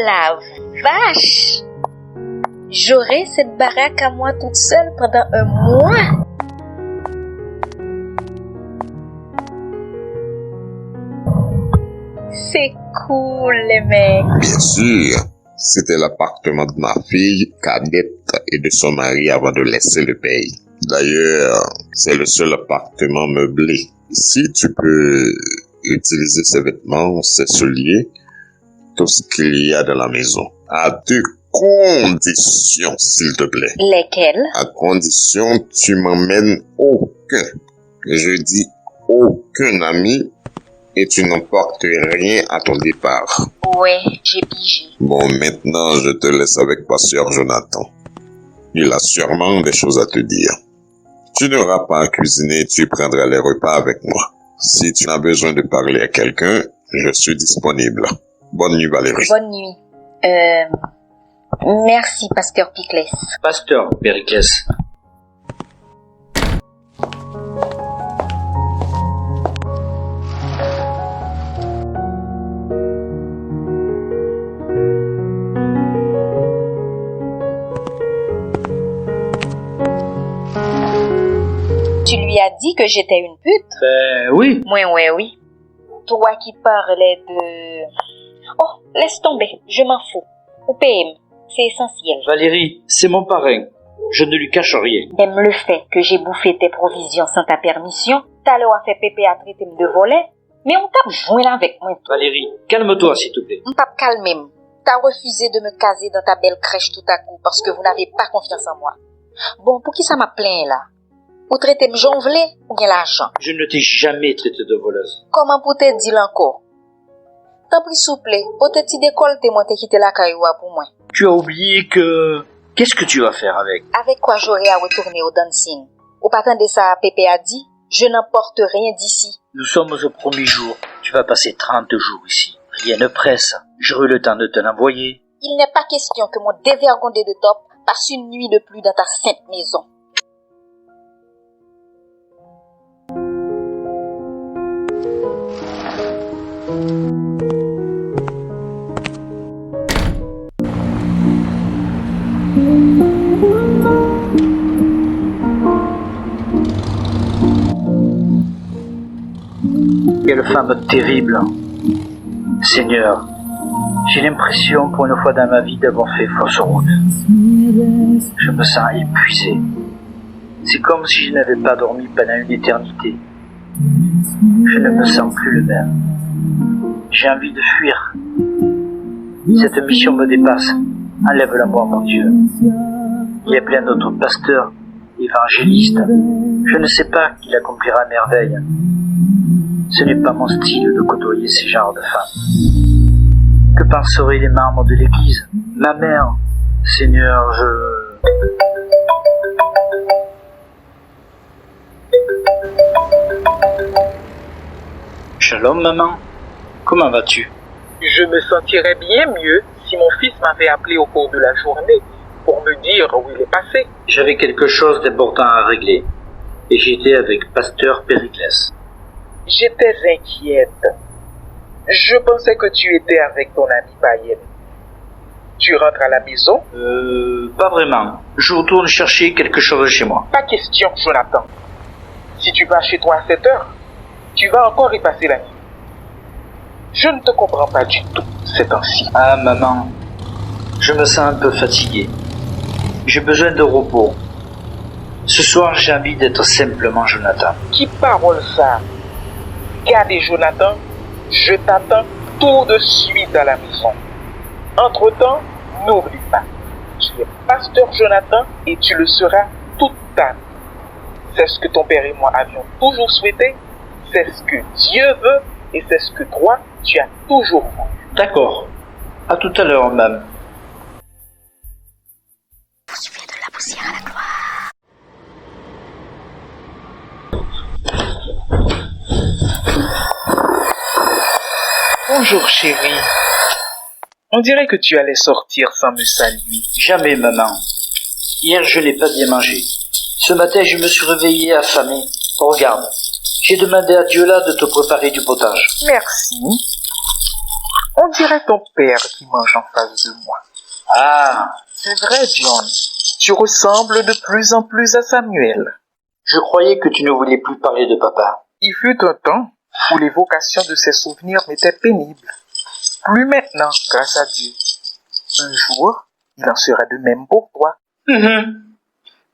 la vache! J'aurai cette baraque à moi toute seule pendant un mois. C'est cool, les mecs. Bien sûr, c'était l'appartement de ma fille, cadette, et de son mari avant de laisser le pays. D'ailleurs, c'est le seul appartement meublé. Ici, tu peux utiliser ses vêtements, ses souliers, tout ce qu'il y a dans la maison. À deux conditions, s'il te plaît. Lesquelles? À condition, tu m'emmènes aucun, je dis aucun ami, et tu n'emportes rien à ton départ. Ouais, j'ai pigé. Bon, maintenant, je te laisse avec Pasteur Jonathan. Il a sûrement des choses à te dire. Tu n'auras pas à cuisiner, tu prendras les repas avec moi. Si tu as besoin de parler à quelqu'un, je suis disponible. Bonne nuit, Valérie. Bonne nuit. Merci, Pasteur Piclès. Pasteur Périclès. Tu lui as dit que j'étais une pute? Ben oui. Ouais, oui. Toi qui parlais de... Oh, laisse tomber, je m'en fous. Ou PM, c'est essentiel. Valérie, c'est mon parrain. Je ne lui cache rien. Même le fait que j'ai bouffé tes provisions sans ta permission, t'as l'air à faire pépé à traiter de voler, mais on t'a joué là avec moi. Valérie, calme-toi s'il te plaît. On t'a calmé. T'as refusé de me caser dans ta belle crèche tout à coup parce que vous n'avez pas confiance en moi. Bon, pour qui ça m'a plaint là? Ou traiter me jonvelé ou bien l'argent? Je ne t'ai jamais traité de voleuse. Comment pour te dire encore? T'as pris souple, pour te ti d'école, t'es monté quitter la cailloua pour moi. Tu as oublié que... Qu'est-ce que tu vas faire avec? Avec quoi j'aurai à retourner au dancing? Ou pas attendre ça, Pépé a dit, je n'emporte rien d'ici. Nous sommes au premier jour. Tu vas passer 30 jours ici. Rien ne presse. J'aurai le temps de te l'envoyer. Il n'est pas question que mon dévergondé de top passe une nuit de plus dans ta sainte maison. Quelle femme terrible. Seigneur, j'ai l'impression pour une fois dans ma vie d'avoir fait fausse route. Je me sens épuisé. C'est comme si je n'avais pas dormi pendant une éternité. Je ne me sens plus le même. J'ai envie de fuir. Cette mission me dépasse. Enlève-la moi, mon Dieu. Il y a plein d'autres pasteurs, évangélistes. Je ne sais pas qui l'accomplira à merveille. Ce n'est pas mon style de côtoyer ces genres de femmes. Que penseraient les membres de l'église? Ma mère? Seigneur, Shalom, maman. Comment vas-tu? Je me sentirais bien mieux si mon fils m'avait appelé au cours de la journée pour me dire où il est passé. J'avais quelque chose d'important à régler et j'étais avec Pasteur Périclès. J'étais inquiète. Je pensais que tu étais avec ton ami Payen. Tu rentres à la maison? Pas vraiment. Je retourne chercher quelque chose chez moi. Pas question, Jonathan. Si tu vas chez toi à 7 heures, tu vas encore y passer la nuit. Je ne te comprends pas du tout ces temps-ci. Ah, maman, je me sens un peu fatigué. J'ai besoin de repos. Ce soir, j'ai envie d'être simplement Jonathan. Qui parole ça? Gardez Jonathan, je t'attends tout de suite à la maison. Entre-temps, n'oublie pas, tu es pasteur Jonathan et tu le seras toute ta vie. C'est ce que ton père et moi avions toujours souhaité, c'est ce que Dieu veut et c'est ce que toi, tu as toujours voulu. D'accord. À tout à l'heure, même. Souffler de la poussière à la gloire. Bonjour chérie. On dirait que tu allais sortir sans me saluer. Jamais, maman. Hier, je n'ai pas bien mangé. Ce matin, je me suis réveillé affamé. Regarde, j'ai demandé à Dieu là de te préparer du potage. Merci. On dirait ton père qui mange en face de moi. Ah, C'est vrai, John. Tu ressembles de plus en plus à Samuel. je croyais que tu ne voulais plus parler de papa. Il fut un temps où l'évocation de ces souvenirs m'était pénible. Plus maintenant, grâce à Dieu. Un jour, il en sera de même pour toi.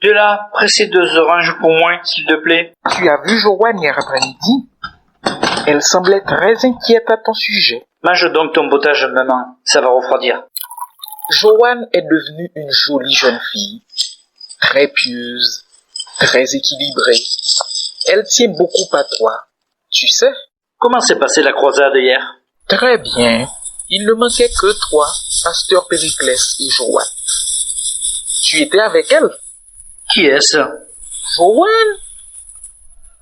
De là, presser 2 oranges pour moi, s'il te plaît. Tu as vu Joanne hier après-midi? Elle semblait très inquiète à ton sujet. Mange donc ton potage, maman. Ça va refroidir. Joanne est devenue une jolie jeune fille, très pieuse, très équilibrée. Elle tient beaucoup à toi, tu sais. Comment s'est passée la croisade hier? Très bien. Il ne manquait que toi, pasteur Périclès et Joanne. Tu étais avec elle? Qui est-ce? Joanne?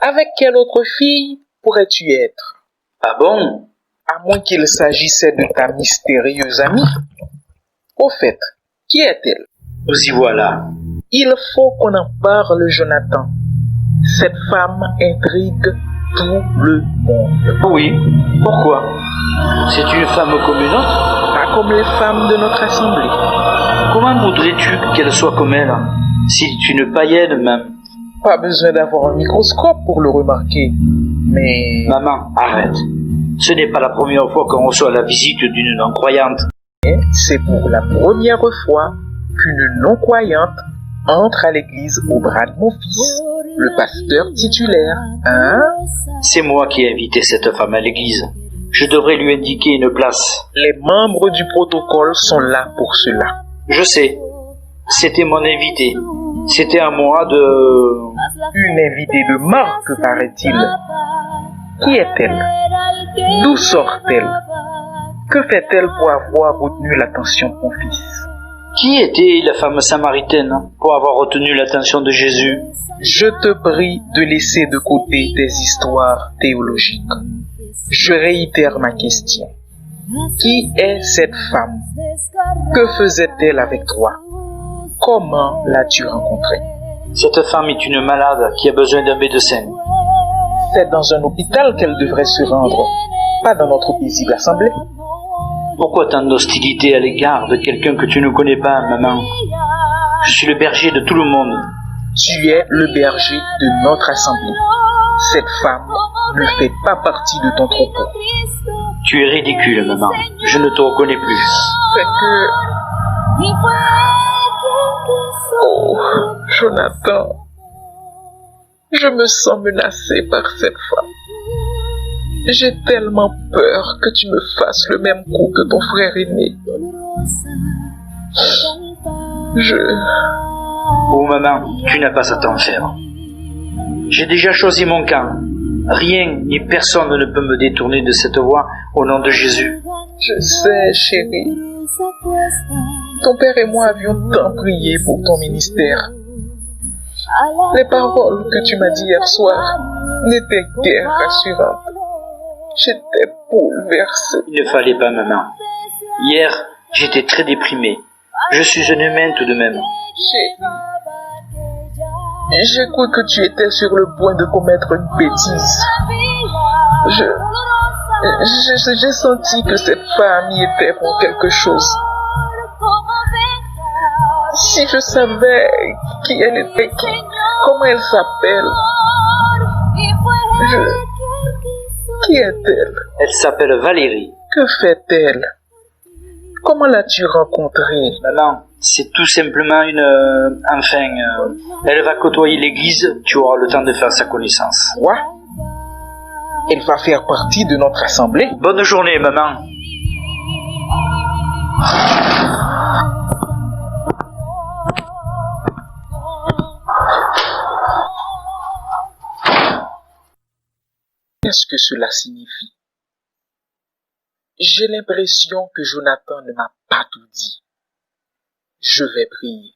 Avec quelle autre fille pourrais-tu être? Ah bon? À moins qu'il s'agissait de ta mystérieuse amie. Au fait, qui est-elle? Nous y voilà. Il faut qu'on en parle, Jonathan. Cette femme intrigue tout le monde. Oui. Pourquoi? C'est une femme comme une autre? Pas comme les femmes de notre assemblée. Comment voudrais-tu qu'elle soit comme elle? Si tu une païenne même. Pas besoin d'avoir un microscope pour le remarquer. Mais Maman, arrête. Ce n'est pas la première fois qu'on reçoit la visite d'une non-croyante. c'est pour la première fois qu'une non-croyante entre à l'église au bras de mon fils, le pasteur titulaire. Hein? C'est moi qui ai invité cette femme à l'église. Je devrais lui indiquer une place. Les membres du protocole sont là pour cela. Je sais. C'était mon invité. C'était à moi de... Une invitée de marque, paraît-il. Qui est-elle? D'où sort-elle? Que fait-elle pour avoir retenu l'attention de mon fils? Qui était la femme samaritaine pour avoir retenu l'attention de Jésus? Je te prie de laisser de côté tes histoires théologiques. Je réitère ma question. Qui est cette femme? Que faisait-elle avec toi? Comment l'as-tu rencontrée? Cette femme est une malade qui a besoin d'un médecin. C'est dans un hôpital qu'elle devrait se rendre, pas dans notre paisible assemblée. Pourquoi tant d'hostilité à l'égard de quelqu'un que tu ne connais pas, maman? Je suis le berger de tout le monde. Tu es le berger de notre assemblée. Cette femme ne fait pas partie de ton troupeau. Tu es ridicule, maman. Je ne te reconnais plus. C'est que... Oh, Jonathan, je me sens menacé par cette femme. J'ai tellement peur que tu me fasses le même coup que ton frère aîné. Oh maman, tu n'as pas à t'en faire. J'ai déjà choisi mon camp. Rien ni personne ne peut me détourner de cette voie au nom de Jésus. Je sais, chérie. Ton père et moi avions tant prié pour ton ministère. Les paroles que tu m'as dit hier soir n'étaient guère rassurantes. J'étais bouleversé. Il ne fallait pas, maman. Hier, j'étais très déprimé. Je suis un humain tout de même. Chérie, j'ai cru que tu étais sur le point de commettre une bêtise. J'ai senti que cette femme y était pour quelque chose. Si je savais qui elle était, comment elle s'appelle, qui est-elle? Elle s'appelle Valérie. Que fait-elle? Comment l'as-tu rencontrée? Maman, c'est tout simplement elle va côtoyer l'église, tu auras le temps de faire sa connaissance. Quoi? Elle va faire partie de notre assemblée? Bonne journée, maman. Qu'est-ce que cela signifie? J'ai l'impression que Jonathan ne m'a pas tout dit. Je vais prier.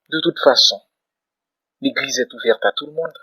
De toute façon, l'église est ouverte à tout le monde.